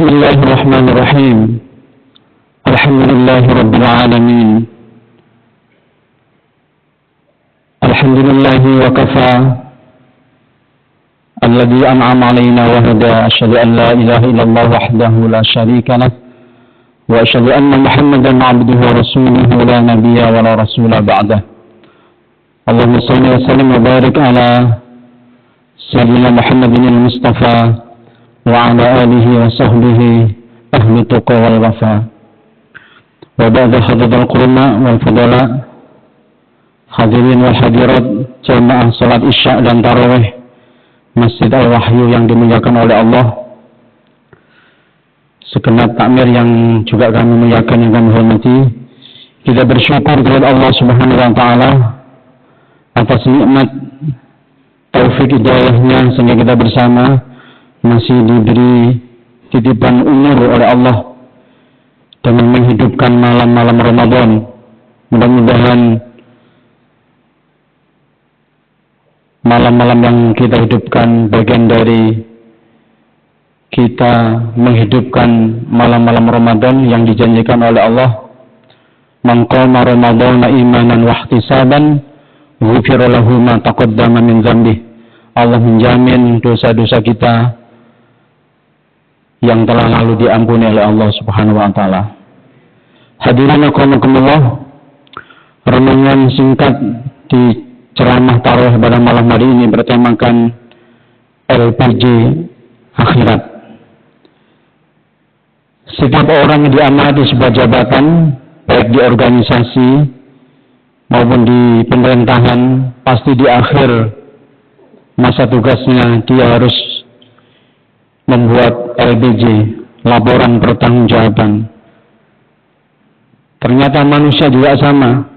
Bismillahirrahmanirrahim. Alhamdulillahi Rabbil Alamin. Alhamdulillahi wa kafa. Alladhi an'ama alayna wa hada. Asyhadu an la ilaha illallah wahdahu la syarika lah. Wa asyhadu anna Muhammadan abduhu wa rasuluhu la nabiyya wa la rasula ba'dah. Allahumma salli wa sallim wa barik ala Sayyidina Muhammadin al-Mustafa wa ala alihi wa sahbihi ahli tuqa wal wafa. Wa ba'da hadiral qurma wal fudala, hadirin wal hadirat jamaah salat isya dan tarawih Masjid Al-Wahyu yang dimuliakan oleh Allah, segenap takmir yang juga kami muliakan, yang kami hormati. Kita bersyukur kepada Allah Subhanahu wa taala atas nikmat taufik hidayahnya sehingga kita bersama masih diberi titipan umur oleh Allah dengan menghidupkan malam-malam Ramadan. Mudah-mudahan malam-malam yang kita hidupkan bagian dari kita menghidupkan malam-malam Ramadan yang dijanjikan oleh Allah. Man qama Ramadhana imanan wa ihtisaban ghufira lahu ma taqaddama min dzambihi. Allah menjamin dosa-dosa kita yang telah lalu diampuni oleh Allah Subhanahu wa taala. Hadirin rahimakumullah, renungan singkat di ceramah tarawih pada malam hari ini bertemakan LPG akhirat. Setiap orang yang diamanati sebuah jabatan, baik di organisasi maupun di pemerintahan, pasti di akhir masa tugasnya dia harus membuat LPJ, laporan pertanggungjawaban. Ternyata manusia juga sama,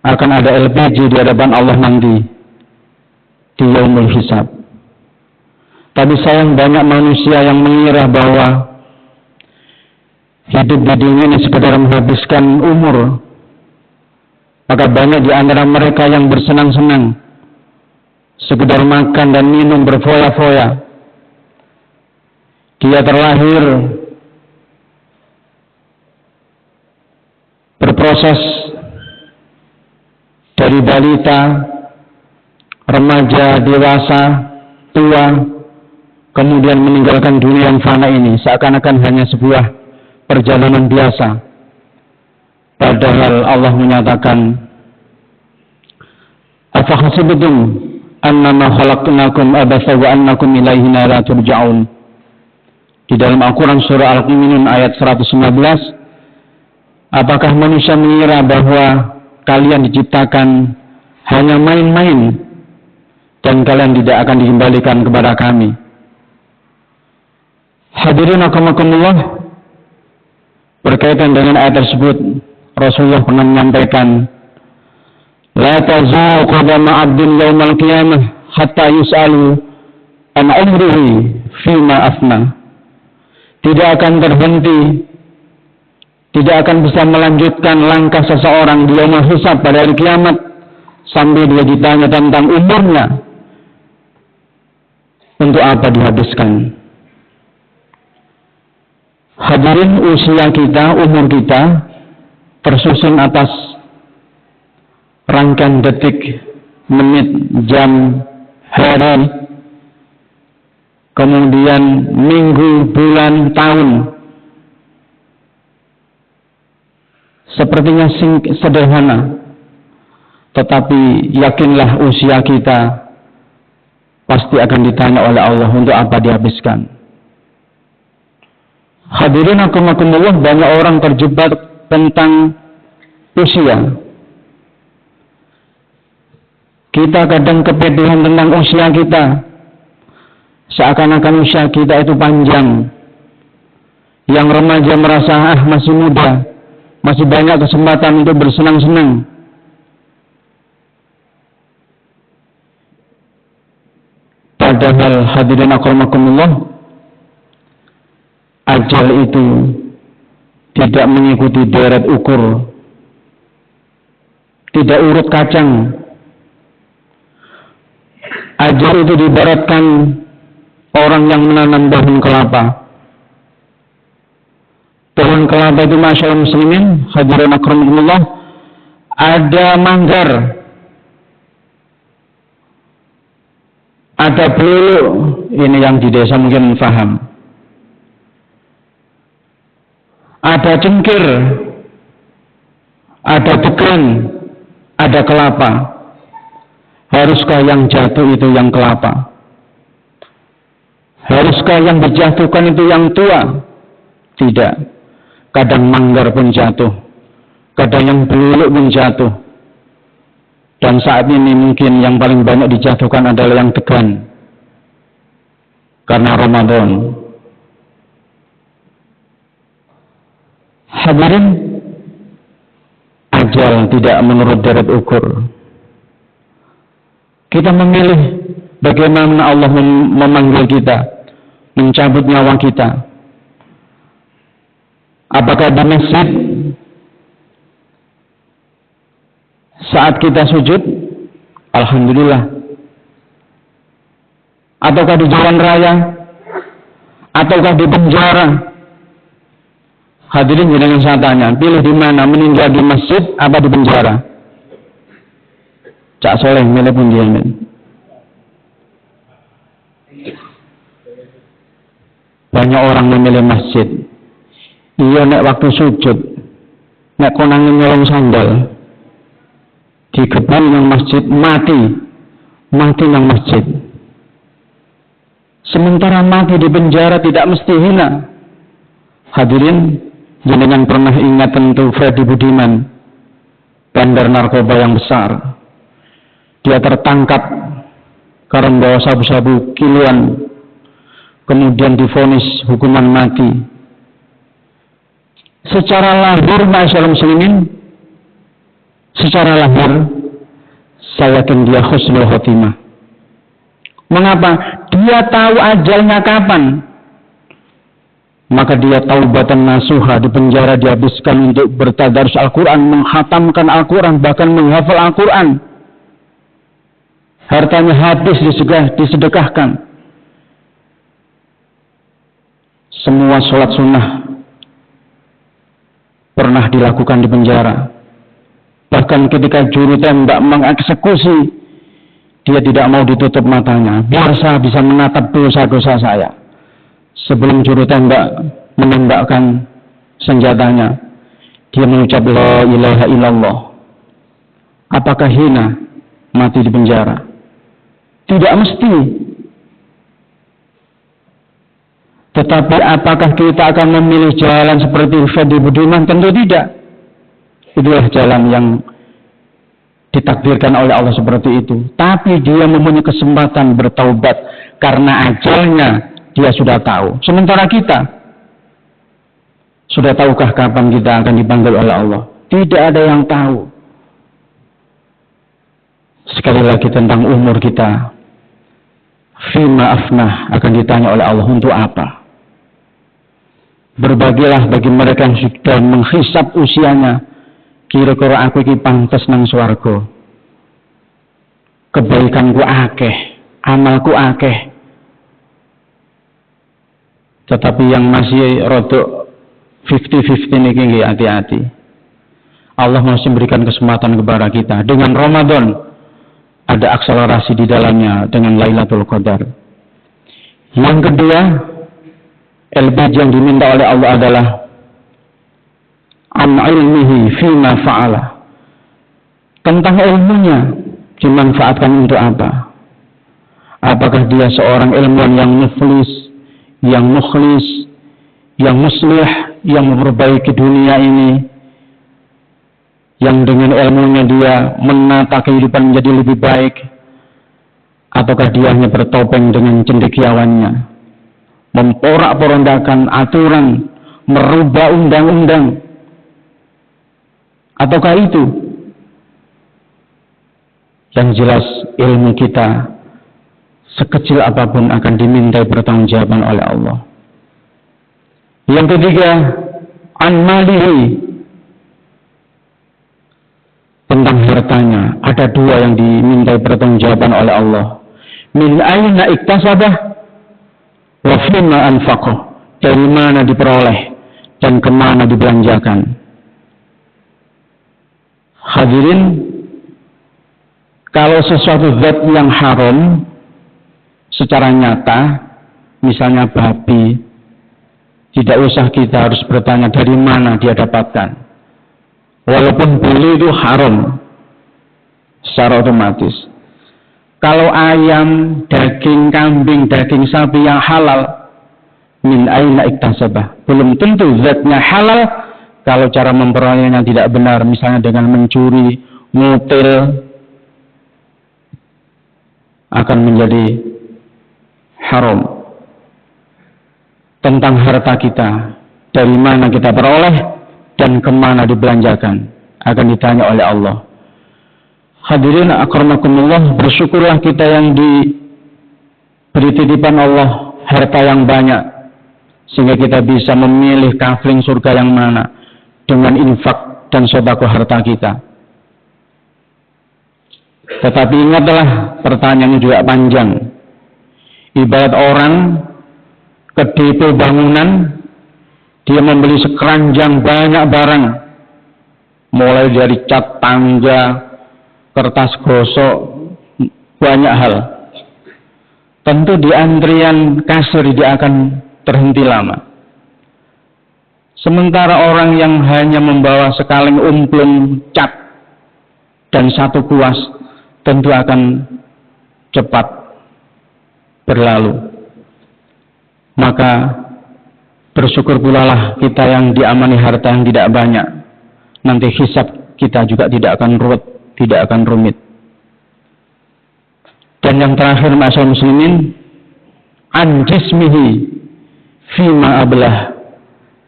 akan ada LPJ di hadapan Allah nanti di yaumul hisab. Tapi sayang banyak manusia yang mengira bahwa hidup di dunia ini sekedar menghabiskan umur. Maka banyak di antara mereka yang bersenang-senang, sekedar makan dan minum berfoya-foya. Dia terlahir berproses dari balita, remaja, dewasa, tua, kemudian meninggalkan dunia yang fana ini seakan-akan hanya sebuah perjalanan biasa. Padahal Allah menyatakan, "Afahasibtum annama khalaqnakum abatsa wa annakum ilaihina la turja'un." Di dalam Al-Quran surah Al-Mu'minun ayat 115, apakah manusia mengira bahwa kalian diciptakan hanya main-main dan kalian tidak akan dikembalikan kepada kami? Hadirin rahimakumullah, berkaitan dengan ayat tersebut, Rasulullah pernah menyampaikan, "La tazuqu qadama 'abdin yaumal qiyamah hatta yus'alu an 'umrihi fima afna." Tidak akan terhenti, tidak akan bisa melanjutkan langkah seseorang di yaumul hisab pada hari kiamat sampai dia ditanya tentang umurnya, untuk apa dihabiskan. Hadirin, usia kita, umur kita tersusun atas rangkaian detik, menit, jam, hari, kemudian minggu, bulan, tahun. Sepertinya sederhana, tetapi yakinlah usia kita pasti akan ditanya oleh Allah untuk apa dihabiskan. Hadirin rahimakumullah, banyak orang terjebak tentang usia. Kita kadang kepedulian tentang usia kita, seakan-akan usia kita itu panjang. Yang remaja merasa masih muda, masih banyak kesempatan untuk bersenang-senang. Padahal hadirin rahimakumullah, ajal itu tidak mengikuti deret ukur, tidak urut kacang. Ajal itu diibaratkan orang yang menanam pohon kelapa. Pohon kelapa itu masyaallah muslimin, hadirin akramukumullah, ada manggar, ada beluluk. Ini yang di desa mungkin paham. Ada cengkir, ada degan, ada kelapa. Haruskah yang jatuh itu yang kelapa? Haruskah yang dijatuhkan itu yang tua? Tidak. Kadang manggar pun jatuh, kadang yang beluluk pun jatuh. Dan saat ini mungkin yang paling banyak dijatuhkan adalah yang degan, karena Ramadan. Hadirin, ajal tidak menurut deret ukur. Kita memilih bagaimana Allah memanggil kita, mencabut nyawa kita. Apakah di masjid saat kita sujud, alhamdulillah, ataukah di jalan raya, ataukah di penjara? Hadirin, jangan saya tanya, pilih di mana, meninggal di masjid apa di penjara? Cak Soleh milih pun dia. Banyak orang memilih masjid. Iya, nek waktu sujud, nek konangin nyolong sandal di kebun yang masjid, mati yang masjid. Sementara mati di penjara tidak mesti hina. Hadirin, jenengan pernah ingat tentu Freddy Budiman, bandar narkoba yang besar. Dia tertangkap karena bawa sabu-sabu kiloan, kemudian divonis hukuman mati. Secara lahir, masyaallah muslimin, secara lahir saya yakin dia husnul khotimah. Mengapa? Dia tahu ajalnya kapan. Maka dia taubatan nasuha, di penjara dihabiskan untuk bertadarus Al-Quran, menghatamkan Al-Quran, bahkan menghafal Al-Quran. Hartanya habis disedekahkan. Semua sholat sunnah pernah dilakukan di penjara. Bahkan ketika juru tembak mengeksekusi, dia tidak mau ditutup matanya, biar saya bisa menatap dosa-dosa saya. Sebelum juru tembak menembakkan senjatanya, dia mengucap la ilaha illallah. Apakah hina mati di penjara? Tidak mesti. Tetapi apakah kita akan memilih jalan seperti Freddy Budiman? Tentu tidak. Itulah jalan yang ditakdirkan oleh Allah seperti itu. Tapi dia mempunyai kesempatan bertaubat karena ajalnya dia sudah tahu. Sementara kita, sudah tahukah kapan kita akan dipanggil oleh Allah? Tidak ada yang tahu. Sekali lagi tentang umur kita, fima afnah, akan ditanya oleh Allah untuk apa? Berbagilah bagi mereka yang sudah menghisap usianya, kira-kira aku iki pantes nang swarga. Kebaikanku akeh, amalku akeh. Tetapi yang masih rodok 50-50 niki hati-hati. Allah masih memberikan kesempatan kepada kita. Dengan Ramadan ada akselerasi di dalamnya dengan Lailatul Qadar. Yang kedua, LBJ yang diminta oleh Allah adalah an ilmihi fima fa'ala. Tentang ilmunya dimanfaatkan untuk apa? Apakah dia seorang ilmuwan yang muflis, yang mukhlis, yang muslih, yang memperbaiki dunia ini, yang dengan ilmunya dia menata kehidupan menjadi lebih baik, ataukah dia hanya bertopeng dengan cendekiawannya, memporak-porandakan aturan, merubah undang-undang, ataukah itu? Yang jelas ilmu kita sekecil apapun akan dimintai pertanggungjawaban oleh Allah. Yang ketiga, an malihi, tentang hartanya. Ada dua yang dimintai pertanggungjawaban oleh Allah. Min aina iktasabah wa fima anfaqah. Dari mana diperoleh dan kemana dibelanjakan. Hadirin, kalau sesuatu zat yang haram secara nyata, misalnya babi, tidak usah kita harus bertanya dari mana dia dapatkan. Walaupun beli itu haram secara otomatis. Kalau ayam, daging kambing, daging sapi yang halal, min aina iktasabah, belum tentu zatnya halal kalau cara memperolehnya tidak benar, misalnya dengan mencuri, ngutil, akan menjadi haram. Tentang harta kita, dari mana kita peroleh dan kemana dibelanjakan, akan ditanya oleh Allah. Hadirin akramakumullah, bersyukurlah kita yang diberi titipan Allah harta yang banyak, sehingga kita bisa memilih kafling surga yang mana dengan infak dan sedekah harta kita. Tetapi ingatlah, pertanyaannya juga panjang. Ibarat orang ke depo bangunan, dia membeli sekeranjang banyak barang, mulai dari cat tangga, kertas gosok, banyak hal. Tentu di antrian kasir dia akan terhenti lama. Sementara orang yang hanya membawa sekaleng umplung cat dan satu kuas, tentu akan cepat berlalu. Maka bersyukur pula lah kita yang diamani harta yang tidak banyak. Nanti hisab kita juga tidak akan ruwet, tidak akan rumit. Dan yang terakhir, ma'asyiral muslimin, an jismihi fima ablah,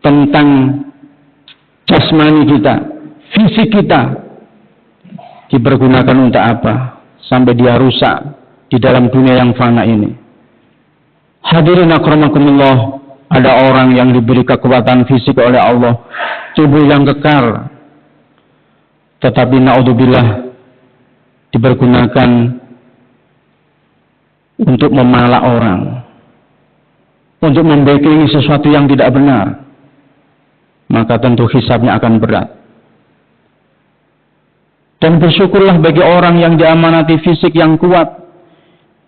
tentang jasmani kita, fisik kita dipergunakan untuk apa sampai dia rusak di dalam dunia yang fana ini. Hadirin akramakumullah, ada orang yang diberi kekuatan fisik oleh Allah, tubuh yang kekar, tetapi naudzubillah dipergunakan untuk memalak orang, untuk membackingi sesuatu yang tidak benar, maka tentu hisabnya akan berat. Dan bersyukurlah bagi orang yang diamanati fisik yang kuat,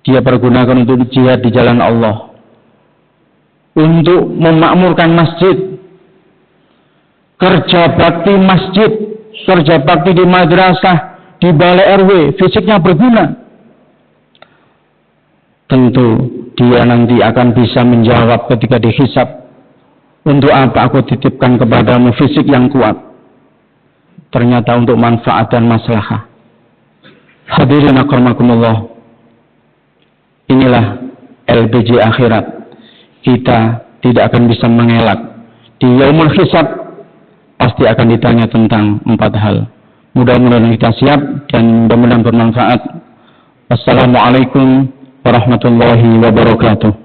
dia pergunakan untuk jihad di jalan Allah, untuk memakmurkan masjid, kerja bakti masjid, kerja bakti di madrasah, di balai RW, fisiknya berguna. Tentu dia nanti akan bisa menjawab ketika dihisab, untuk apa aku titipkan kepadamu fisik yang kuat? Ternyata untuk manfaat dan maslahah. Hadirin akramakumullah, inilah LPG akhirat. Kita tidak akan bisa mengelak. Di yaumul hisab pasti akan ditanya tentang 4 hal. Mudah-mudahan kita siap dan mudah-mudahan bermanfaat. Wassalamualaikum warahmatullahi wabarakatuh.